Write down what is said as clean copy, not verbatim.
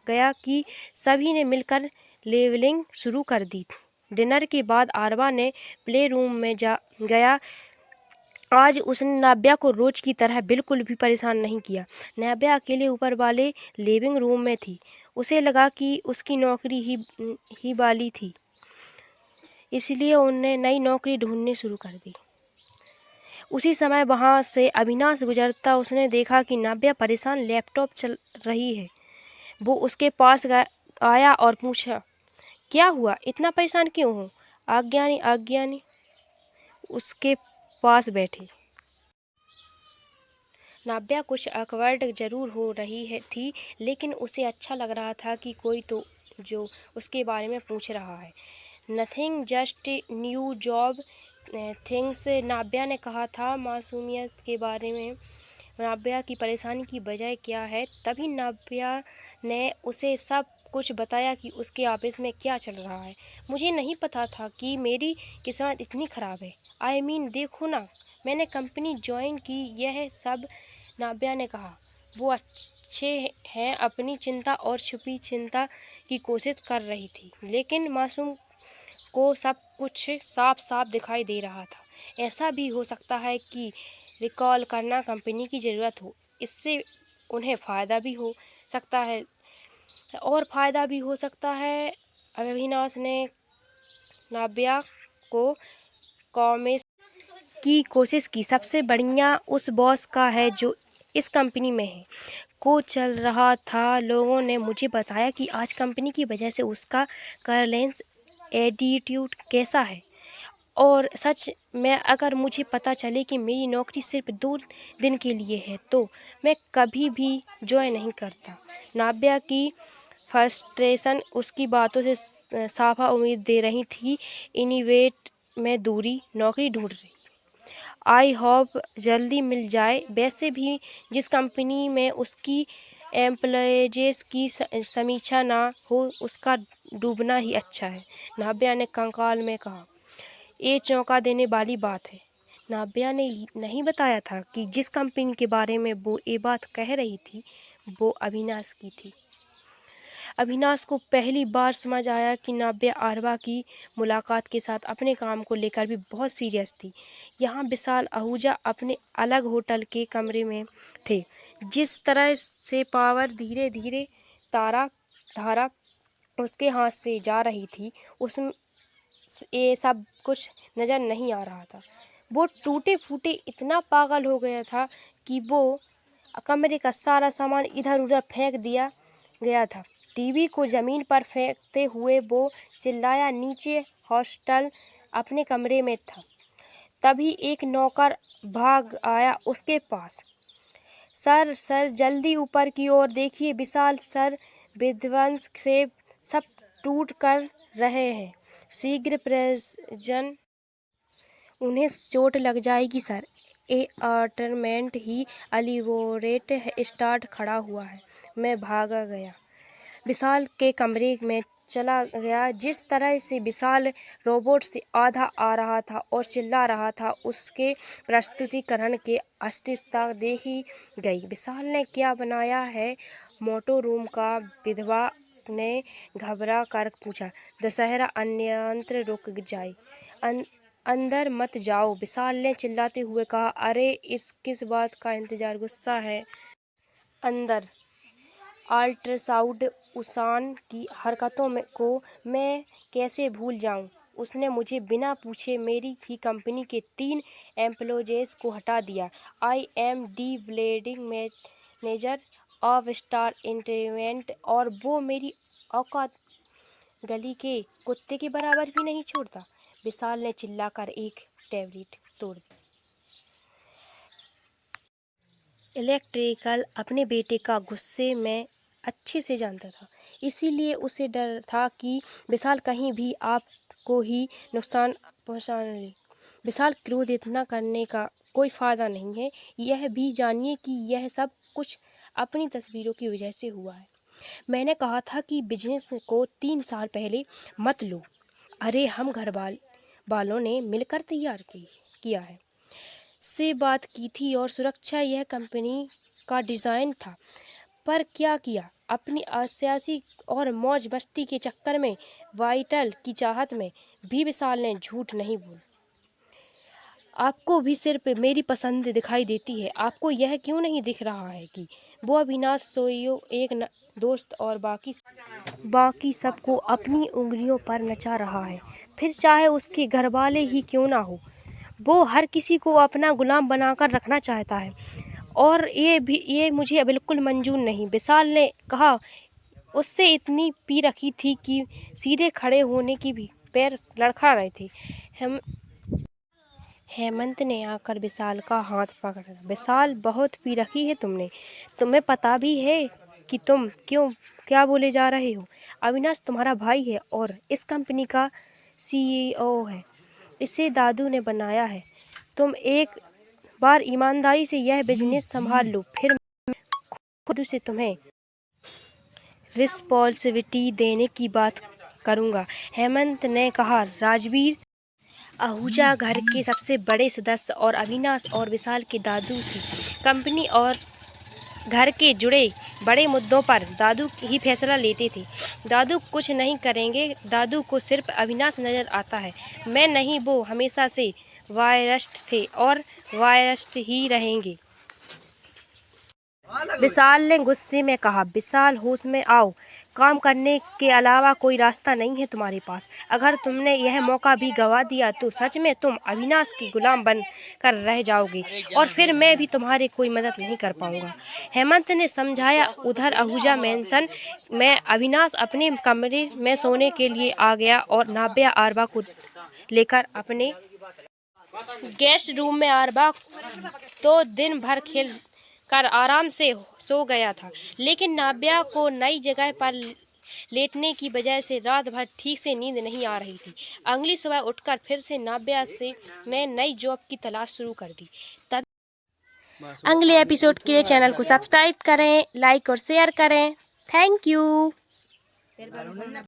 गया कि सभी ने मिलकर लेवलिंग शुरू कर दी। डिनर के बाद आरवा ने प्ले रूम में गया। आज उसने नाव्या को रोज की तरह बिल्कुल भी परेशान नहीं किया। नाव्या अकेले ऊपर वाले लिविंग रूम में थी। उसे लगा कि उसकी नौकरी ही वाली थी, इसलिए उन्हें नई नौकरी ढूंढनी शुरू कर दी। उसी समय वहां से अविनाश गुजरता उसने देखा कि नाव्या परेशान लैपटॉप चल रही है। वो उसके पास आया और पूछा, क्या हुआ, इतना परेशान क्यों हो? आज्ञानी उसके पास बैठी। नाव्या कुछ अकवर्ड जरूर हो रही थी, लेकिन उसे अच्छा लग रहा था कि कोई तो जो उसके बारे में पूछ रहा है। Nothing, just new job things, Navya ने कहा था मासूमियत के बारे में। नाव्या की परेशानी की वजह क्या है? तभी नाव्या ने उसे सब कुछ बताया कि उसके ऑफिस में क्या चल रहा है। मुझे नहीं पता था कि मेरी किस्मत इतनी ख़राब है। आई मीन देखो ना, मैंने कंपनी ज्वाइन की, यह सब। नाव्या ने कहा। वो अच्छे हैं, अपनी चिंता और छुपी चिंता की कोशिश कर रही थी, लेकिन मासूम को सब कुछ साफ साफ दिखाई दे रहा था। ऐसा भी हो सकता है कि रिकॉल करना कंपनी की ज़रूरत हो, इससे उन्हें फ़ायदा भी हो सकता है और फ़ायदा भी हो सकता है। अविनाश ने नाव्या को कॉमेस की कोशिश की। सबसे बढ़िया उस बॉस का है जो इस कंपनी में है को चल रहा था। लोगों ने मुझे बताया कि आज कंपनी की वजह से उसका करलेंस एटीट्यूड कैसा है, और सच में अगर मुझे पता चले कि मेरी नौकरी सिर्फ 2 दिन के लिए है तो मैं कभी भी ज्वाइन नहीं करता। नाव्या की फ्रस्ट्रेशन उसकी बातों से साफा उम्मीद दे रही थी। इनिवेट में दूरी नौकरी ढूंढ रही, आई होप जल्दी मिल जाए। वैसे भी जिस कंपनी में उसकी एम्प्लॉयज़ की समीक्षा ना हो, उसका डूबना ही अच्छा है, नाव्या ने कंकाल में कहा। ये चौंका देने वाली बात है। नाव्या ने नहीं बताया था कि जिस कंपनी के बारे में वो ये बात कह रही थी वो अविनाश की थी। अविनाश को पहली बार समझ आया कि नाव्या आरवा की मुलाकात के साथ अपने काम को लेकर भी बहुत सीरियस थी। यहाँ विशाल आहूजा अपने अलग होटल के कमरे में थे। जिस तरह से पावर धीरे धीरे धारा उसके हाथ से जा रही थी, उसमें ये सब कुछ नज़र नहीं आ रहा था। वो टूटे फूटे इतना पागल हो गया था कि वो कमरे का सारा सामान इधर उधर फेंक दिया गया था। टीवी को ज़मीन पर फेंकते हुए वो चिल्लाया, नीचे हॉस्टल अपने कमरे में था। तभी एक नौकर भाग आया उसके पास। सर जल्दी ऊपर की ओर देखिए, विशाल सर विध्वंस से सब टूट कर रहे हैं, शीघ्र प्रयोजन, उन्हें चोट लग जाएगी सर। ए अपार्टमेंट ही एलिवेटर स्टार्ट खड़ा हुआ है। मैं भागा गया, विशाल के कमरे में चला गया। जिस तरह से विशाल रोबोट से आधा आ रहा था और चिल्ला रहा था, उसके प्रस्तुतिकरण के अस्तित्व देखी गई। विशाल ने क्या बनाया है? मोटो रूम का विधवा ने घबरा कर पूछा। दशहरा अन्यंत्र रुक जाए, अंदर मत जाओ, विशाल ने चिल्लाते हुए कहा। अरे किस बात का इंतजार? गुस्सा है अंदर। अल्ट्रासाउंड उषान की हरकतों को मैं कैसे भूल जाऊं? उसने मुझे बिना पूछे मेरी ही कंपनी के 3 एम्प्लॉयज़ को हटा दिया। I am the blending manager of star entertainment, और वो मेरी औकात गली के कुत्ते के बराबर भी नहीं छोड़ता। विशाल ने चिल्लाकर एक टैबलेट तोड़ दी। इलेक्ट्रिकल अपने बेटे का गुस्से में अच्छे से जानता था, इसीलिए उसे डर था कि विशाल कहीं भी आपको ही नुकसान पहुंचा ले। विशाल, क्रोध इतना करने का कोई फ़ायदा नहीं है। यह भी जानिए कि यह सब कुछ अपनी तस्वीरों की वजह से हुआ है। मैंने कहा था कि बिजनेस को 3 साल पहले मत लो। अरे हम घर वालों ने मिलकर तैयार किया है, से बात की थी, और सुरक्षा यह कंपनी का डिज़ाइन था। पर क्या किया? अपनी अयाशी और मौज मस्ती के चक्कर में वाइटल की चाहत में भी विशाल ने झूठ नहीं बोला। आपको भी सिर्फ मेरी पसंद दिखाई देती है। आपको यह क्यों नहीं दिख रहा है कि वो अविनाश सोयो एक दोस्त और बाकी सबको अपनी उंगलियों पर नचा रहा है, फिर चाहे उसके घर वाले ही क्यों ना हो। वो हर किसी को अपना गुलाम बनाकर रखना चाहता है और ये मुझे बिल्कुल मंजूर नहीं। विशाल ने कहा। उससे इतनी पी रखी थी कि सीधे खड़े होने की भी पैर लड़खड़ा रहे थे। हेमंत ने आकर विशाल का हाथ पकड़ा। विशाल, बहुत पी रखी है तुमने। तुम्हें पता भी है कि तुम क्या बोले जा रहे हो। अविनाश तुम्हारा भाई है और इस कंपनी का CEO है। इसे दादू ने बनाया है। तुम एक बार ईमानदारी से यह बिजनेस संभाल लो, फिर खुद से तुम्हें रिस्पॉन्सिबिलिटी देने की बात करूँगा। हेमंत ने कहा। राजवीर आहूजा घर के सबसे बड़े सदस्य और अविनाश और विशाल के दादू थे। कंपनी और घर के जुड़े बड़े मुद्दों पर दादू ही फैसला लेते थे। दादू कुछ नहीं करेंगे। दादू को सिर्फ अविनाश नजर आता है। मैं नहीं, वो हमेशा से वायरस्ट थे और वायरस्ट ही रहेंगे। विशाल ने गुस्से में कहा। विशाल, होश में आओ। काम करने के अलावा कोई रास्ता नहीं है तुम्हारे पास। अगर तुमने यह मौका भी गवा दिया तो सच में तुम अविनाश की गुलाम बन कर रह जाओगे और फिर मैं भी तुम्हारी कोई मदद नहीं कर पाऊंगा। हेमंत ने समझाया। उधर आहूजा मैंसन में अविनाश अपने कमरे में सोने के लिए आ गया और नाव्या आरबा को लेकर अपने गेस्ट रूम में। आरबा तो दिन भर खेल कर आराम से सो गया था, लेकिन नाव्या को नई जगह पर लेटने की वजह से रात भर ठीक से नींद नहीं आ रही थी। अगली सुबह उठकर फिर से नाव्या ने नई जॉब की तलाश शुरू कर दी। तब अगले एपिसोड के लिए चैनल को सब्सक्राइब करें, लाइक और शेयर करें। Thank you.